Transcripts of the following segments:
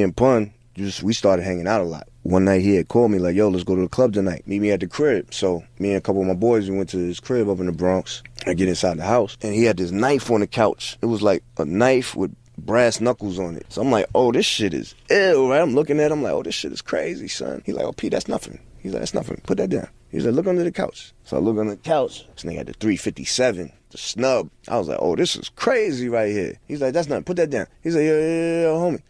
and Pun, we started hanging out a lot. One night he had called me like, yo, let's go to the club tonight. Meet me at the crib. So me and a couple of my boys, we went to his crib up in the Bronx. I get inside the house, and he had this knife on the couch. It was like a knife with brass knuckles on it. So I'm like, oh, this shit is ill, right? I'm looking at him like, oh, this shit is crazy, son. He's like, oh, P, that's nothing. He's like, that's nothing. Put that down. He's like, look under the couch. So I look under the couch. This nigga had the 357, the snub. I was like, oh, this is crazy right here. He's like, that's nothing. Put that down. He's like, yo, homie.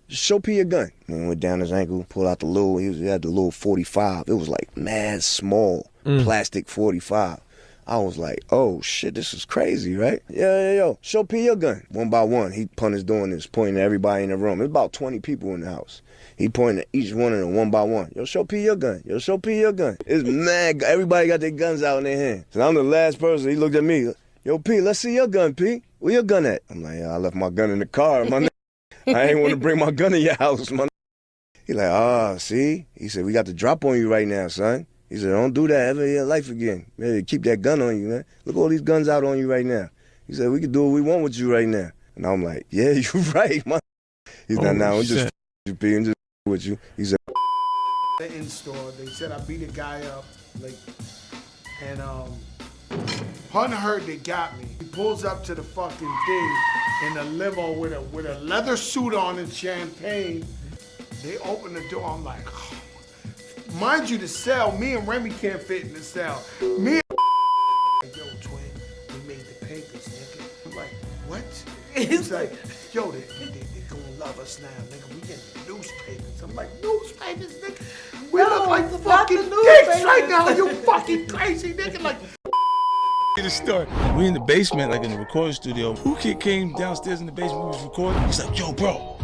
Just show P your gun. And he went down his ankle, pulled out the little, he had the little 45. It was like mad small, plastic 45. I was like, oh shit, this is crazy, right? Yo, show P your gun. One by one, he punished doing this, pointing at everybody in the room. There's about 20 people in the house. He pointed at each one of them one by one. Yo, show P your gun. Yo, show P your gun. It's mad. Everybody got their guns out in their hands. So I'm the last person. He looked at me. Yo, P, let's see your gun, P. Where your gun at? I'm like, I left my gun in the car, my nigga. I ain't want to bring my gun in your house, my nigga. He like, see? He said, we got the drop on you right now, son. He said, don't do that ever in your life again. Man, keep that gun on you, man. Look all these guns out on you right now. He said, we can do what we want with you right now. And I'm like, yeah, you're right, man. He's not now, I'm just you, P, I'm just with you. He said, in store, they said I beat a guy up, like, and Pun heard they got me. He pulls up to the fucking thing in a limo with a leather suit on and champagne. They open the door, I'm like, oh. Mind you, the cell, me and Remy can't fit in the cell. Me and like, yo, twin, we made the papers, nigga. I'm like, what? He's like, yo, they gonna love us now, nigga. We get newspapers. I'm like, newspapers, nigga? We look like fucking dicks right now. You fucking crazy, nigga. Like, the story. We in the basement, like in the recording studio. Who kid came downstairs in the basement, we was recording. He's like, yo, bro.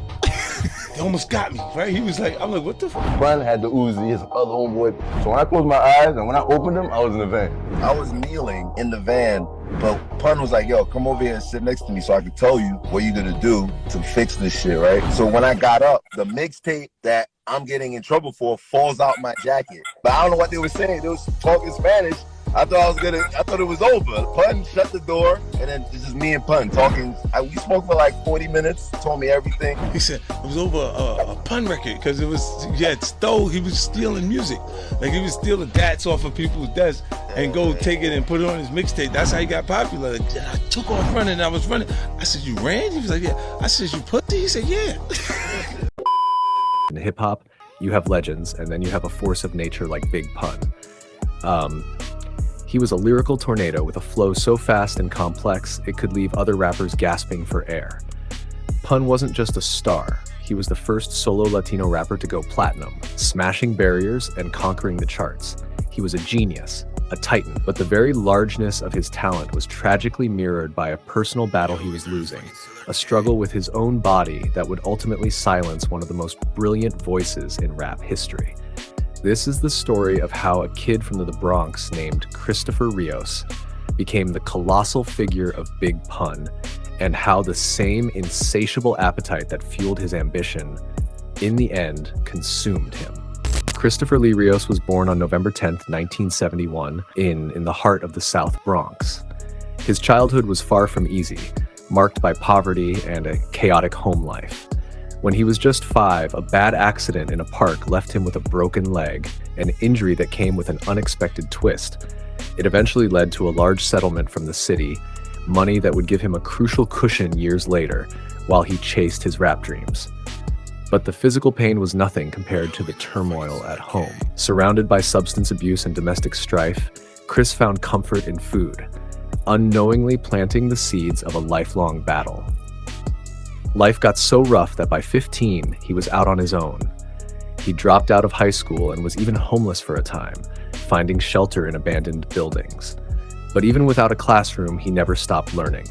They almost got me, right? He was like, I'm like, what the fuck? Pun had the Uzi, his other homeboy. So when I closed my eyes and when I opened them, I was in the van. I was kneeling in the van, but Pun was like, yo, come over here and sit next to me so I can tell you what you're gonna do to fix this shit, right? So when I got up, the mixtape that I'm getting in trouble for falls out my jacket. But I don't know what they were saying. They was talking Spanish. I thought it was over. Pun shut the door, and then it's just me and Pun talking. We spoke for like 40 minutes, told me everything. He said it was over a Pun record, because it was, he was stealing music. Like he was stealing dats off of people's desks and go take it and put it on his mixtape. That's how he got popular. Like, I took off running, I was running. I said, you ran? He was like, yeah. I said, you pussy? He said, yeah. In hip hop, you have legends, and then you have a force of nature like Big Pun. He was a lyrical tornado with a flow so fast and complex, it could leave other rappers gasping for air. Pun wasn't just a star, he was the first solo Latino rapper to go platinum, smashing barriers and conquering the charts. He was a genius, a titan, but the very largeness of his talent was tragically mirrored by a personal battle he was losing, a struggle with his own body that would ultimately silence one of the most brilliant voices in rap history. This is the story of how a kid from the Bronx named Christopher Rios became the colossal figure of Big Pun, and how the same insatiable appetite that fueled his ambition, in the end, consumed him. Christopher Lee Rios was born on November 10th, 1971, in the heart of the South Bronx. His childhood was far from easy, marked by poverty and a chaotic home life. When he was just 5, a bad accident in a park left him with a broken leg, an injury that came with an unexpected twist. It eventually led to a large settlement from the city, money that would give him a crucial cushion years later, while he chased his rap dreams. But the physical pain was nothing compared to the turmoil at home. Surrounded by substance abuse and domestic strife, Chris found comfort in food, unknowingly planting the seeds of a lifelong battle. Life got so rough that by 15, he was out on his own. He dropped out of high school and was even homeless for a time, finding shelter in abandoned buildings. But even without a classroom, he never stopped learning.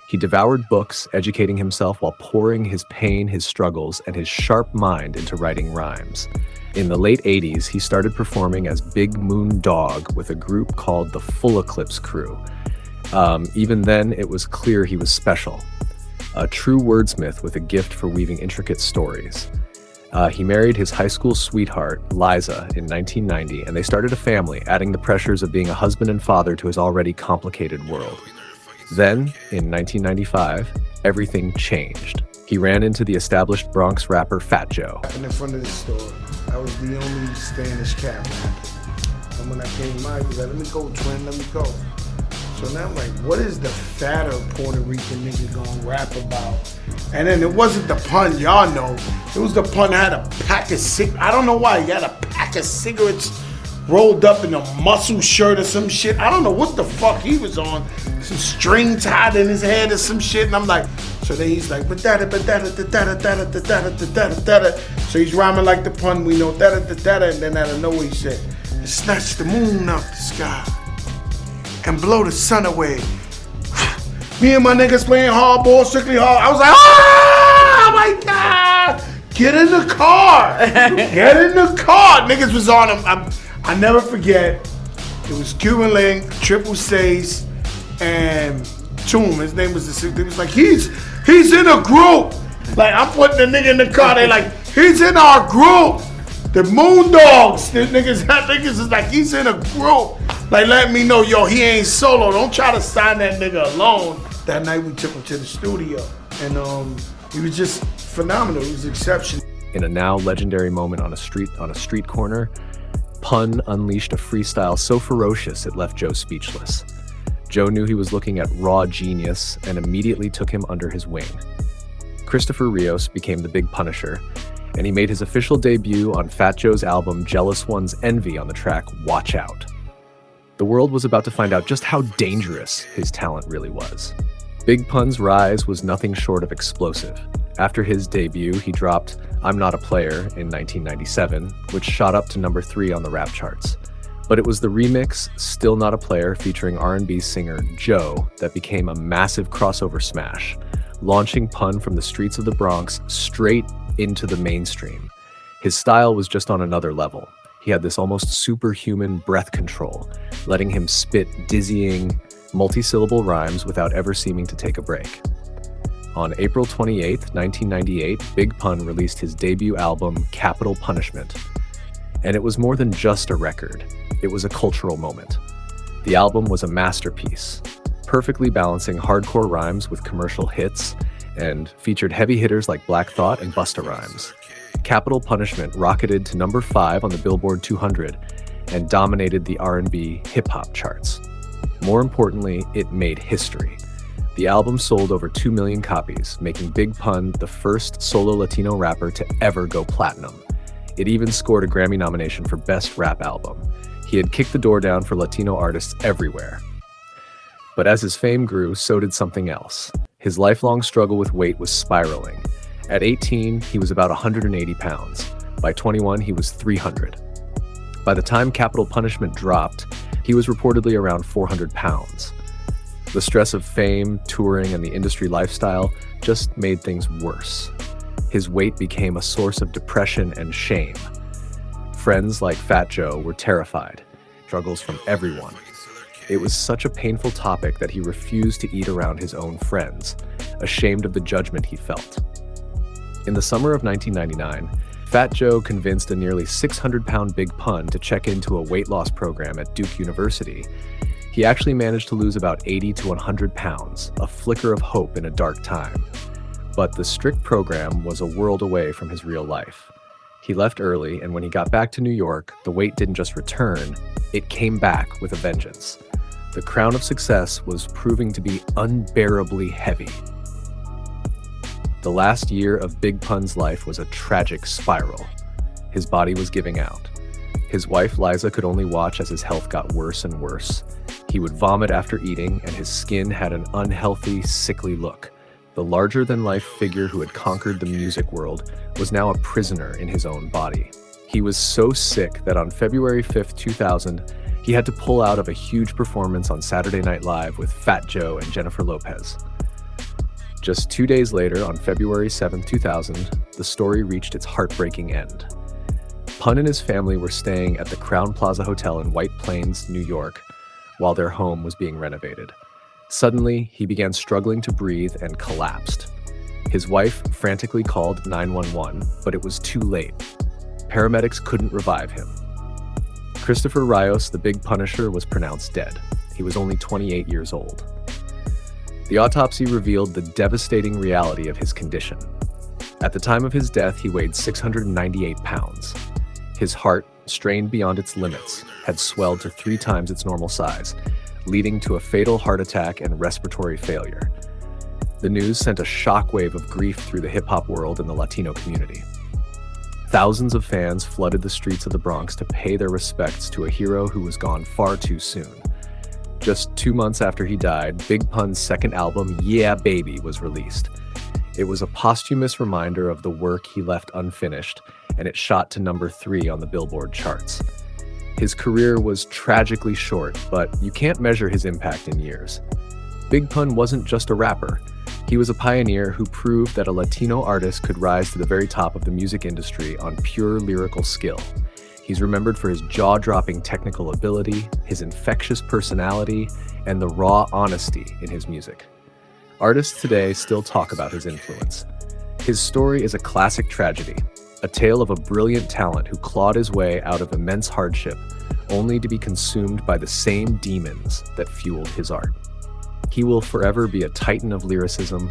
He devoured books, educating himself while pouring his pain, his struggles, and his sharp mind into writing rhymes. In the late 80s, he started performing as Big Moon Dog with a group called the Full Eclipse Crew. Even then, it was clear he was special. A true wordsmith with a gift for weaving intricate stories. He married his high school sweetheart, Liza, in 1990, and they started a family, adding the pressures of being a husband and father to his already complicated world. Then, in 1995, everything changed. He ran into the established Bronx rapper Fat Joe. In front of the store, I was the only Spanish cat rapper. And when I came by, he was like, let me go, twin, let me go. So now I'm like, what is the fatter Puerto Rican nigga gonna rap about? And then it wasn't the pun, y'all know. It was the pun had a pack of cigarettes. I don't know why, he had a pack of cigarettes rolled up in a muscle shirt or some shit. I don't know what the fuck he was on. Some string tied in his head or some shit. And I'm like, so then he's like, so he's rhyming like the pun, we know, and then out of nowhere he said, snatch the moon out the sky and blow the sun away. Me and my niggas playing hardball, strictly hard. I was like, oh my God! Get in the car! Get in the car! Niggas was on him. I never forget. It was Cuban Link, Triple Stace, and Toom. His name was the. They was like, he's in a group. Like I'm putting the nigga in the car. They like, he's in our group. The Moondogs. The niggas is like, he's in a group. Like, let me know, yo, he ain't solo. Don't try to sign that nigga alone. That night we took him to the studio, and he was just phenomenal. He was exceptional. In a now legendary moment on a street corner, Pun unleashed a freestyle so ferocious it left Joe speechless. Joe knew he was looking at raw genius and immediately took him under his wing. Christopher Rios became the Big Punisher, and he made his official debut on Fat Joe's album Jealous One's Envy on the track Watch Out. The world was about to find out just how dangerous his talent really was. Big Pun's rise was nothing short of explosive. After his debut, he dropped I'm Not a Player in 1997, which shot up to number 3 on the rap charts. But it was the remix, Still Not a Player, featuring R&B singer Joe, that became a massive crossover smash, launching Pun from the streets of the Bronx straight into the mainstream. His style was just on another level. He had this almost superhuman breath control, letting him spit dizzying, multi-syllable rhymes without ever seeming to take a break. On April 28, 1998, Big Pun released his debut album, Capital Punishment. And it was more than just a record. It was a cultural moment. The album was a masterpiece, perfectly balancing hardcore rhymes with commercial hits, and featured heavy hitters like Black Thought and Busta Rhymes. Capital Punishment rocketed to number 5 on the Billboard 200 and dominated the R&B hip-hop charts. More importantly, it made history. The album sold over 2 million copies, making Big Pun the first solo Latino rapper to ever go platinum. It even scored a Grammy nomination for Best Rap Album. He had kicked the door down for Latino artists everywhere. But as his fame grew, so did something else. His lifelong struggle with weight was spiraling. At 18, he was about 180 pounds. By 21, he was 300. By the time Capital Punishment dropped, he was reportedly around 400 pounds. The stress of fame, touring, and the industry lifestyle just made things worse. His weight became a source of depression and shame. Friends like Fat Joe were terrified. Struggles from everyone. It was such a painful topic that he refused to eat around his own friends, ashamed of the judgment he felt. In the summer of 1999, Fat Joe convinced a nearly 600-pound Big Pun to check into a weight loss program at Duke University. He actually managed to lose about 80 to 100 pounds, a flicker of hope in a dark time. But the strict program was a world away from his real life. He left early, and when he got back to New York, the weight didn't just return, it came back with a vengeance. The crown of success was proving to be unbearably heavy. The last year of Big Pun's life was a tragic spiral. His body was giving out. His wife, Liza, could only watch as his health got worse and worse. He would vomit after eating, and his skin had an unhealthy, sickly look. The larger-than-life figure who had conquered the music world was now a prisoner in his own body. He was so sick that on February 5th, 2000, he had to pull out of a huge performance on Saturday Night Live with Fat Joe and Jennifer Lopez. Just 2 days later, on February 7, 2000, the story reached its heartbreaking end. Pun and his family were staying at the Crowne Plaza Hotel in White Plains, New York, while their home was being renovated. Suddenly, he began struggling to breathe and collapsed. His wife frantically called 911, but it was too late. Paramedics couldn't revive him. Christopher Rios, the Big Punisher, was pronounced dead. He was only 28 years old. The autopsy revealed the devastating reality of his condition. At the time of his death, he weighed 698 pounds. His heart, strained beyond its limits, had swelled to 3 times its normal size, leading to a fatal heart attack and respiratory failure. The news sent a shockwave of grief through the hip-hop world and the Latino community. Thousands of fans flooded the streets of the Bronx to pay their respects to a hero who was gone far too soon. Just 2 months after he died, Big Pun's second album, Yeah Baby, was released. It was a posthumous reminder of the work he left unfinished, and it shot to number 3 on the Billboard charts. His career was tragically short, but you can't measure his impact in years. Big Pun wasn't just a rapper. He was a pioneer who proved that a Latino artist could rise to the very top of the music industry on pure lyrical skill. He's remembered for his jaw-dropping technical ability, his infectious personality, and the raw honesty in his music. Artists today still talk about his influence. His story is a classic tragedy, a tale of a brilliant talent who clawed his way out of immense hardship, only to be consumed by the same demons that fueled his art. He will forever be a titan of lyricism,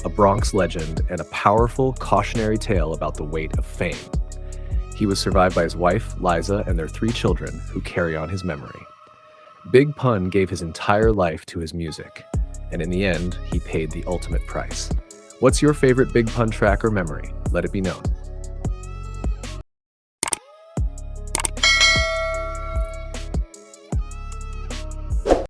a Bronx legend, and a powerful cautionary tale about the weight of fame. He was survived by his wife, Liza, and their 3 children, who carry on his memory. Big Pun gave his entire life to his music, and in the end, he paid the ultimate price. What's your favorite Big Pun track or memory? Let it be known.